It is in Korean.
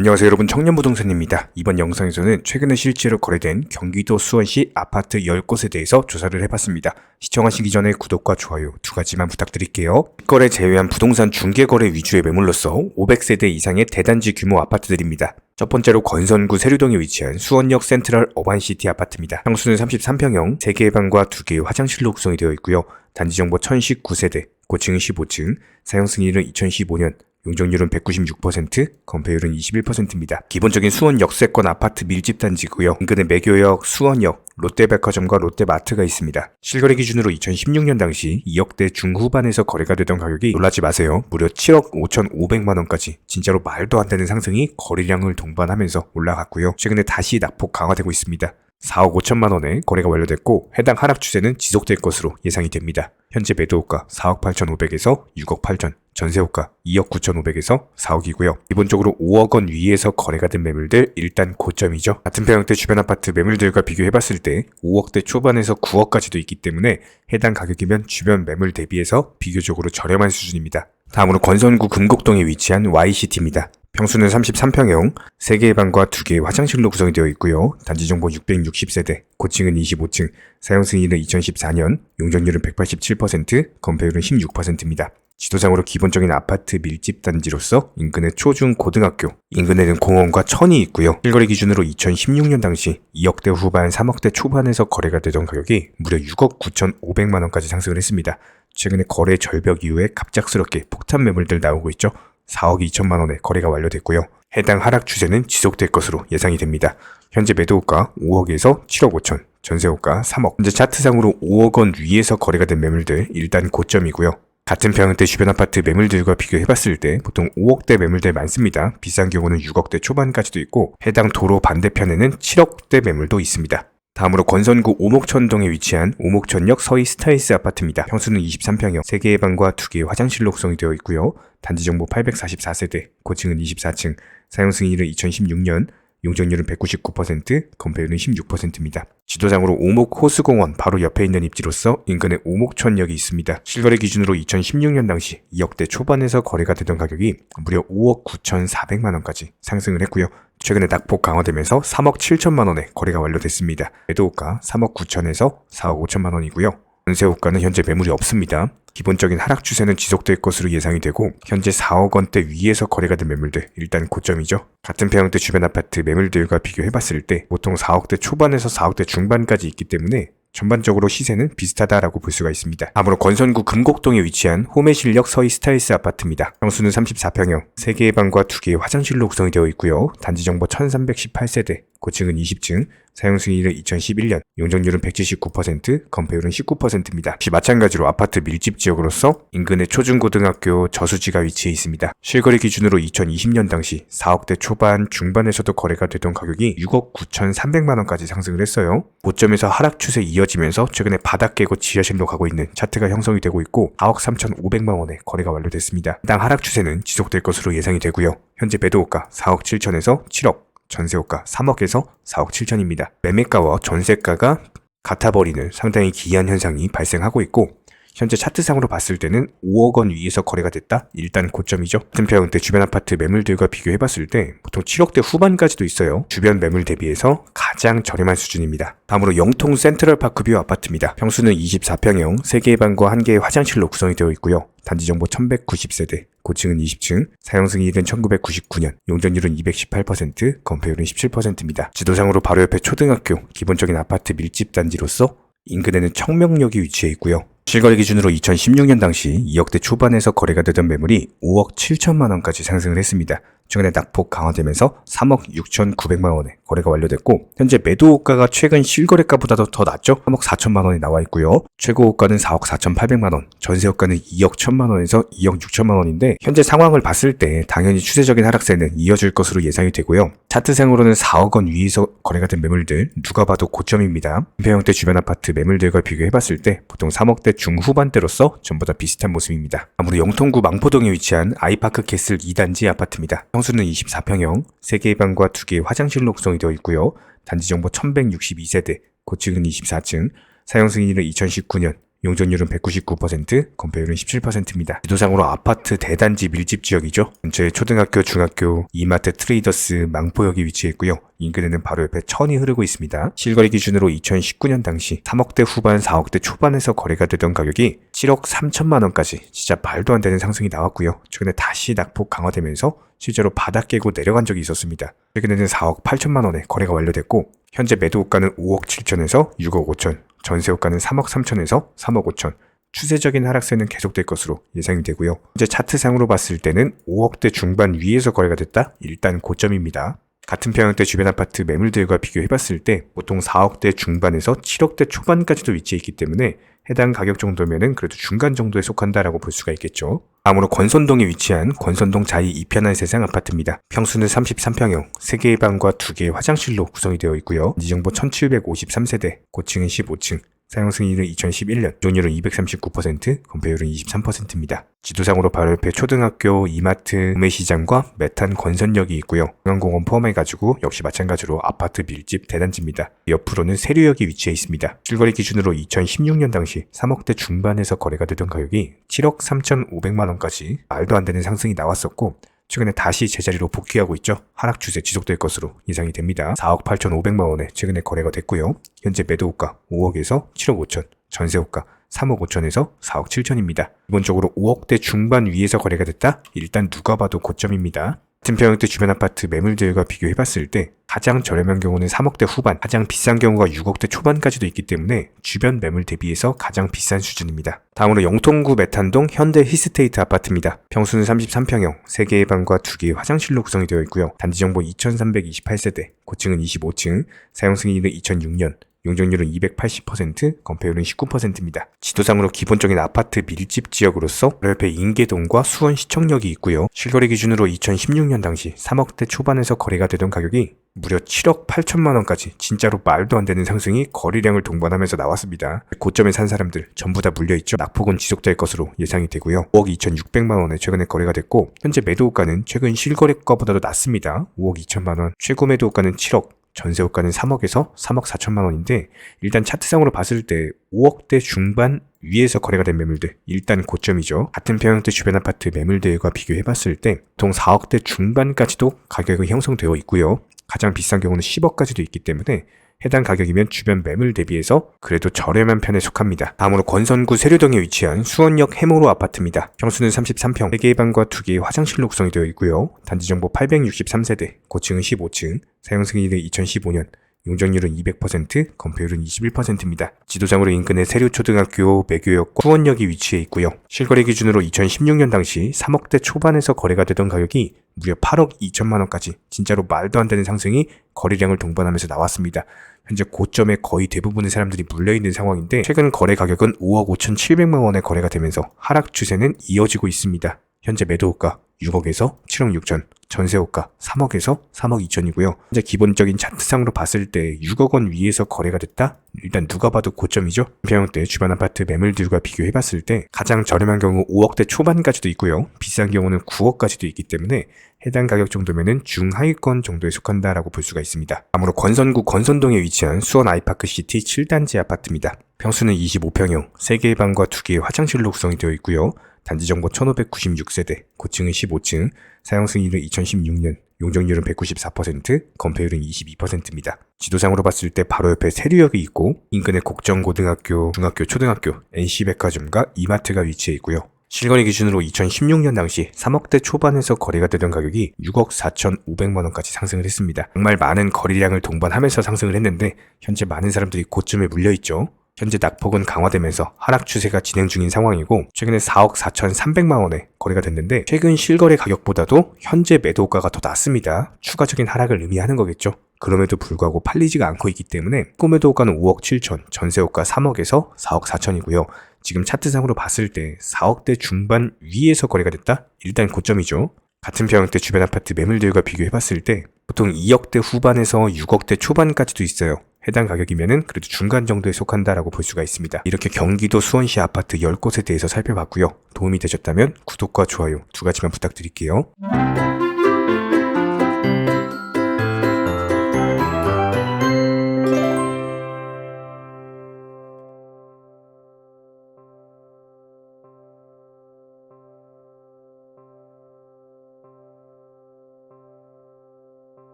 안녕하세요 여러분, 청년부동산입니다. 이번 영상에서는 최근에 실제로 거래된 경기도 수원시 아파트 10곳에 대해서 조사를 해봤습니다. 시청하시기 전에 구독과 좋아요 두 가지만 부탁드릴게요. 거래 제외한 부동산 중개거래 위주의 매물로서 500세대 이상의 대단지 규모 아파트들입니다. 첫 번째로 건선구 세류동에 위치한 수원역 센트럴 어반시티 아파트입니다. 평수는 33평형, 3개의 방과 2개의 화장실로 구성이 되어 있고요. 단지 정보 1019세대, 고층은 15층, 사용 승인은 2015년, 용적률은 196%, 건폐율은 21%입니다. 기본적인 수원 역세권 아파트 밀집단지고요. 인근에 매교역, 수원역, 롯데백화점과 롯데마트가 있습니다. 실거래 기준으로 2016년 당시 2억대 중후반에서 거래가 되던 가격이 놀라지 마세요. 무려 7억 5,500만원까지 진짜로 말도 안 되는 상승이 거래량을 동반하면서 올라갔고요. 최근에 다시 낙폭 강화되고 있습니다. 4억 5천만 원에 거래가 완료됐고 해당 하락 추세는 지속될 것으로 예상이 됩니다. 현재 매도호가 4억 8,500에서 6억 8천, 전세호가 2억 9,500에서 4억이고요. 기본적으로 5억 원 위에서 거래가 된 매물들 일단 고점이죠. 같은 평형대 주변 아파트 매물들과 비교해봤을 때 5억대 초반에서 9억까지도 있기 때문에 해당 가격이면 주변 매물 대비해서 비교적으로 저렴한 수준입니다. 다음으로 건선구 금곡동에 위치한 Y시티입니다. 평수는 33평형, 3개의 방과 2개의 화장실로 구성이 되어 있고요. 단지 정보 660세대, 고층은 25층, 사용 승인은 2014년, 용적률은 187%, 건폐율은 16%입니다. 지도상으로 기본적인 아파트 밀집 단지로서 인근에 초중 고등학교, 인근에는 공원과 천이 있고요. 실거래 기준으로 2016년 당시 2억대 후반, 3억대 초반에서 거래가 되던 가격이 무려 6억 9,500만 원까지 상승을 했습니다. 최근에 거래 절벽 이후에 갑작스럽게 폭탄 매물들 나오고 있죠. 4억 2천만 원에 거래가 완료됐고요. 해당 하락 추세는 지속될 것으로 예상이 됩니다. 현재 매도호가 5억에서 7억 5천, 전세호가 3억. 현재 차트상으로 5억 원 위에서 거래가 된 매물들 일단 고점이고요. 같은 평형대 주변 아파트 매물들과 비교해봤을 때 보통 5억대 매물들 많습니다. 비싼 경우는 6억대 초반까지도 있고 해당 도로 반대편에는 7억대 매물도 있습니다. 다음으로 건선구 오목천동에 위치한 오목천역 서희 스타일스 아파트입니다. 평수는 23평형, 3개의 방과 2개의 화장실로 구성이 되어 있고요. 단지 정보 844세대, 고층은 24층, 사용 승인은 2016년, 용적률은 199%, 건폐율은 16%입니다. 지도상으로 오목 호수공원 바로 옆에 있는 입지로서 인근에 오목천역이 있습니다. 실거래 기준으로 2016년 당시 2억대 초반에서 거래가 되던 가격이 무려 5억 9,400만 원까지 상승을 했고요. 최근에 낙폭 강화되면서 3억 7천만 원에 거래가 완료됐습니다. 매도호가 3억 9천에서 4억 5천만 원이고요. 전세호가는 현재 매물이 없습니다. 기본적인 하락 추세는 지속될 것으로 예상이 되고 현재 4억 원대 위에서 거래가 된 매물들 일단 고점이죠. 같은 평형대 주변 아파트 매물들과 비교해봤을 때 보통 4억대 초반에서 4억대 중반까지 있기 때문에 전반적으로 시세는 비슷하다라고 볼 수가 있습니다. 다음으로 건선구 금곡동에 위치한 호매실역 서희 스타일스 아파트입니다. 평수는 34평형, 3개의 방과 2개의 화장실로 구성이 되어 있고요. 단지 정보 1318세대, 고층은 20층, 사용 승인은 2011년, 용적률은 179%, 건폐율은 19%입니다. 역시 마찬가지로 아파트 밀집 지역으로서 인근의 초중고등학교 저수지가 위치해 있습니다. 실거래 기준으로 2020년 당시 4억대 초반, 중반에서도 거래가 되던 가격이 6억 9,300만 원까지 상승을 했어요. 고점에서 하락 추세 이어지면서 최근에 바닥 깨고 지하실로 가고 있는 차트가 형성이 되고 있고 4억 3,500만 원에 거래가 완료됐습니다. 해당 하락 추세는 지속될 것으로 예상이 되고요. 현재 매도호가 4억 7천에서 7억, 전세호가 3억에서 4억 7천입니다. 매매가와 전세가가 같아버리는 상당히 기이한 현상이 발생하고 있고 현재 차트상으로 봤을 때는 5억 원 위에서 거래가 됐다? 일단 고점이죠. 같은 평형대 주변 아파트 매물들과 비교해봤을 때 보통 7억대 후반까지도 있어요. 주변 매물 대비해서 가장 저렴한 수준입니다. 다음으로 영통 센트럴 파크뷰 아파트입니다. 평수는 24평형, 3개의 방과 1개의 화장실로 구성이 되어 있고요. 단지 정보 1190세대, 고층은 20층, 사용 승인은 1999년, 용적률은 218%, 건폐율은 17%입니다. 지도상으로 바로 옆에 초등학교, 기본적인 아파트 밀집 단지로서 인근에는 청명역이 위치해 있고요. 실거래 기준으로 2016년 당시 2억대 초반에서 거래가 되던 매물이 5억 7천만 원까지 상승을 했습니다. 최근에 낙폭 강화되면서 3억 6,900만 원에 거래가 완료됐고 현재 매도호가가 최근 실거래가보다도 더 낮죠? 3억 4천만 원이 나와 있고요. 최고호가는 4억 4,800만 원, 전세호가는 2억 1천만 원에서 2억 6천만 원인데 현재 상황을 봤을 때 당연히 추세적인 하락세는 이어질 것으로 예상이 되고요. 차트상으로는 4억 원 위에서 거래가 된 매물들 누가 봐도 고점입니다. 평형대 주변 아파트 매물들과 비교해봤을 때 보통 3억대 중후반대로서 전부 다 비슷한 모습입니다. 아무리 영통구 망포동에 위치한 아이파크 캐슬 2단지 아파트입니다. 평수는 24평형, 3개의 방과 2개의 화장실로 구성이 되어 있고요. 단지 정보 1162세대, 고층은 24층, 사용 승인은 2019년, 용적률은 199%, 건폐율은 17%입니다. 지도상으로 아파트 대단지 밀집 지역이죠. 근처에 초등학교, 중학교, 이마트, 트레이더스, 망포역이 위치해 있고요. 인근에는 바로 옆에 천이 흐르고 있습니다. 실거래 기준으로 2019년 당시 3억대 후반, 4억대 초반에서 거래가 되던 가격이 7억 3천만 원까지 진짜 말도 안 되는 상승이 나왔고요. 최근에 다시 낙폭 강화되면서 실제로 바닥 깨고 내려간 적이 있었습니다. 최근에는 4억 8천만 원에 거래가 완료됐고 현재 매도가는 5억 7천에서 6억 5천, 전세호가는 3억 3천에서 3억 5천, 추세적인 하락세는 계속될 것으로 예상이 되고요. 현재 차트상으로 봤을 때는 5억대 중반 위에서 거래가 됐다? 일단 고점입니다. 같은 평형대 주변 아파트 매물들과 비교해봤을 때 보통 4억대 중반에서 7억대 초반까지도 위치해 있기 때문에 해당 가격 정도면은 그래도 중간 정도에 속한다라고 볼 수가 있겠죠. 다음으로 권선동에 위치한 권선동 자이 이편한 세상 아파트입니다. 평수는 33평형, 3개의 방과 2개의 화장실로 구성이 되어 있고요. 지정보 1753세대, 고층은 15층, 사용 승인은 2011년, 이용률은 239%, 건폐율은 23%입니다. 지도상으로 바로 옆에 초등학교, 이마트, 구매시장과 메탄 건선역이 있고요. 중앙공원 포함해가지고 역시 마찬가지로 아파트 밀집 대단지입니다. 옆으로는 세류역이 위치해 있습니다. 실거래 기준으로 2016년 당시 3억대 중반에서 거래가 되던 가격이 7억 3,500만 원까지 말도 안 되는 상승이 나왔었고 최근에 다시 제자리로 복귀하고 있죠. 하락 추세 지속될 것으로 예상이 됩니다. 4억 8,500만 원에 최근에 거래가 됐고요. 현재 매도호가 5억에서 7억 5천, 전세호가 3억 5천에서 4억 7천입니다. 기본적으로 5억대 중반 위에서 거래가 됐다? 일단 누가 봐도 고점입니다. 같은 평형대 주변 아파트 매물들과 비교해봤을 때 가장 저렴한 경우는 3억대 후반, 가장 비싼 경우가 6억대 초반까지도 있기 때문에 주변 매물 대비해서 가장 비싼 수준입니다. 다음으로 영통구 메탄동 현대 히스테이트 아파트입니다. 평수는 33평형, 3개의 방과 2개의 화장실로 구성이 되어 있고요. 단지정보 2328세대, 고층은 25층, 사용 승인은 2006년, 용적률은 280%, 건폐율은 19%입니다. 지도상으로 기본적인 아파트 밀집 지역으로서 바로 옆에 인계동과 수원시청역이 있고요. 실거래 기준으로 2016년 당시 3억대 초반에서 거래가 되던 가격이 무려 7억 8천만 원까지 진짜로 말도 안 되는 상승이 거래량을 동반하면서 나왔습니다. 고점에 산 사람들 전부 다 물려있죠. 낙폭은 지속될 것으로 예상이 되고요. 5억 2,600만 원에 최근에 거래가 됐고 현재 매도가는 최근 실거래가보다도 낮습니다. 5억 2천만 원, 최고 매도가는 7억, 전세호가는 3억에서 3억 4천만 원인데 일단 차트상으로 봤을 때 5억대 중반 위에서 거래가 된 매물들 일단 고점이죠. 같은 평형대 주변 아파트 매물들과 비교해봤을 때 보통 4억대 중반까지도 가격이 형성되어 있고요. 가장 비싼 경우는 10억까지도 있기 때문에 해당 가격이면 주변 매물 대비해서 그래도 저렴한 편에 속합니다. 다음으로 권선구 세류동에 위치한 수원역 해모로 아파트입니다. 평수는 33평, 3개의 방과 2개의 화장실로 구성이 되어 있고요. 단지정보 863세대, 고층은 15층, 사용 승인은 2015년, 용적률은 200%, 건폐율은 21%입니다. 지도상으로 인근에 세류초등학교, 매교역과 수원역이 위치해 있고요. 실거래 기준으로 2016년 당시 3억대 초반에서 거래가 되던 가격이 무려 8억 2천만 원까지 진짜로 말도 안 되는 상승이 거래량을 동반하면서 나왔습니다. 현재 고점에 거의 대부분의 사람들이 물려있는 상황인데 최근 거래 가격은 5억 5,700만 원에 거래가 되면서 하락 추세는 이어지고 있습니다. 현재 매도호가 6억에서 7억 6천, 전세호가 3억에서 3억 2천이고요. 현재 기본적인 차트상으로 봤을 때 6억 원 위에서 거래가 됐다? 일단 누가 봐도 고점이죠. 평형대 주변 아파트 매물들과 비교해봤을 때 가장 저렴한 경우 5억대 초반까지도 있고요. 비싼 경우는 9억까지도 있기 때문에 해당 가격 정도면은 중하위권 정도에 속한다라고 볼 수가 있습니다. 다음으로 권선구 권선동에 위치한 수원 아이파크시티 7단지 아파트입니다. 평수는 25평형, 3개의 방과 2개의 화장실로 구성이 되어 있고요. 단지정보 1596세대, 고층은 15층, 사용 승인은 2016년, 용적률은 194%, 건폐율은 22%입니다. 지도상으로 봤을 때 바로 옆에 세류역이 있고 인근에 곡정고등학교, 중학교, 초등학교, NC백화점과 이마트가 위치해 있고요. 실거래 기준으로 2016년 당시 3억대 초반에서 거래가 되던 가격이 6억 4,500만 원까지 상승을 했습니다. 정말 많은 거래량을 동반하면서 상승을 했는데 현재 많은 사람들이 고점에 물려있죠. 현재 낙폭은 강화되면서 하락 추세가 진행 중인 상황이고 최근에 4억 4,300만 원에 거래가 됐는데 최근 실거래 가격보다도 현재 매도가가 더 낮습니다. 추가적인 하락을 의미하는 거겠죠. 그럼에도 불구하고 팔리지가 않고 있기 때문에 매도가는 5억 7천, 전세호가 3억에서 4억 4천이고요. 지금 차트상으로 봤을 때 4억대 중반 위에서 거래가 됐다? 일단 고점이죠. 같은 평형대 주변 아파트 매물들과 비교해봤을 때 보통 2억대 후반에서 6억대 초반까지도 있어요. 해당 가격이면은 그래도 중간 정도에 속한다라고 볼 수가 있습니다. 이렇게 경기도 수원시 아파트 10곳에 대해서 살펴봤고요. 도움이 되셨다면 구독과 좋아요 2가지만 부탁드릴게요.